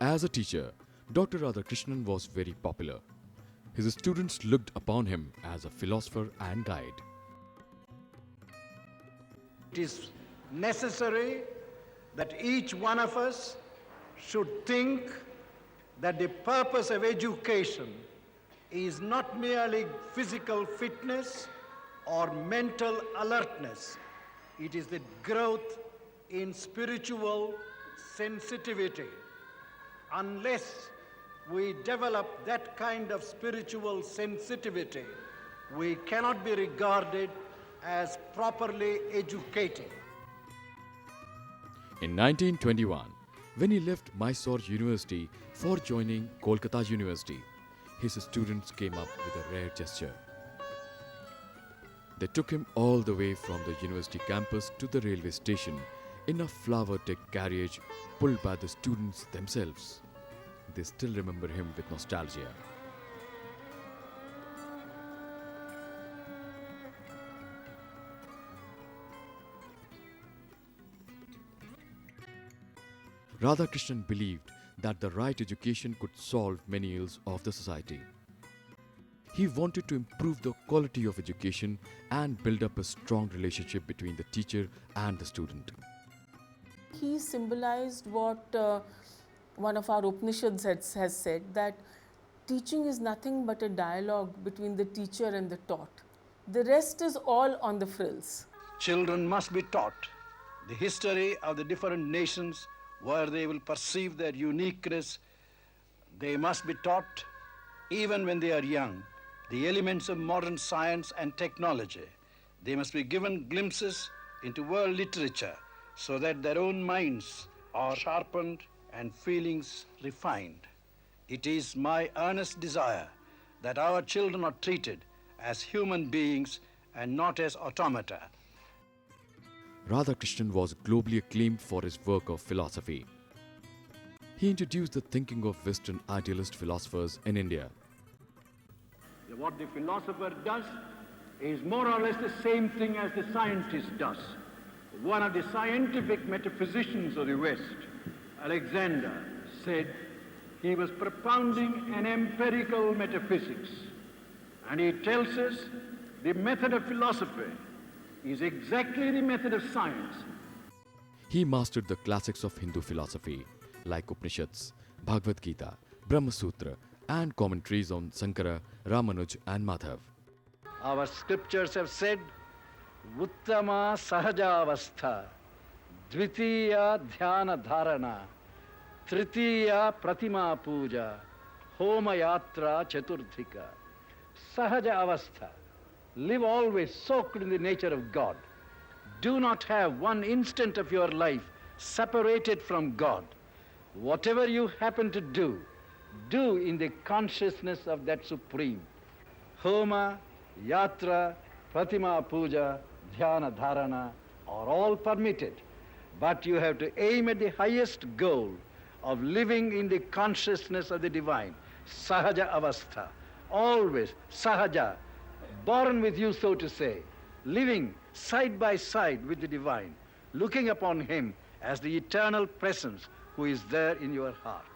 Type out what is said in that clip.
As a teacher, Dr. Radhakrishnan was very popular. His students looked upon him as a philosopher and guide. It is necessary that each one of us should think that the purpose of education is not merely physical fitness or mental alertness. It is the growth in spiritual sensitivity. Unless we develop that kind of spiritual sensitivity, we cannot be regarded as properly educated. In 1921, when he left Mysore University for joining Kolkata University, his students came up with a rare gesture. They took him all the way from the university campus to the railway station in a flower-decked carriage pulled by the students themselves. They still remember him with nostalgia. Radhakrishnan believed that the right education could solve many ills of the society. He wanted to improve the quality of education and build up a strong relationship between the teacher and the student. He symbolized what one of our Upanishads has said, that teaching is nothing but a dialogue between the teacher and the taught. The rest is all on the frills. Children must be taught the history of the different nations where they will perceive their uniqueness. They must be taught, even when they are young, the elements of modern science and technology. They must be given glimpses into world literature so that their own minds are sharpened and feelings refined. It is my earnest desire that our children are treated as human beings and not as automata. Radhakrishnan was globally acclaimed for his work of philosophy. He introduced the thinking of Western idealist philosophers in India. What the philosopher does is more or less the same thing as the scientist does. One of the scientific metaphysicians of the West, Alexander, said he was propounding an empirical metaphysics. And he tells us the method of philosophy is exactly the method of science. He mastered the classics of Hindu philosophy like Upanishads, Bhagavad Gita, Brahma Sutra, and commentaries on Sankara, Ramanuj, and Madhav. Our scriptures have said, Uttama Sahajavastha, Dvitiya Dhyana Dharana, Tritiya Pratima Puja, Homa Yatra Chaturdhika. Sahaja Avastha. Live always soaked in the nature of God. Do not have one instant of your life separated from God. Whatever you happen to do, do in the consciousness of that Supreme. Homa, Yatra, Pratima Puja, Dhyana Dharana are all permitted, but you have to aim at the highest goal of living in the consciousness of the Divine. Sahaja Avastha. Always Sahaja, born with you, so to say, living side by side with the Divine, looking upon Him as the eternal presence who is there in your heart.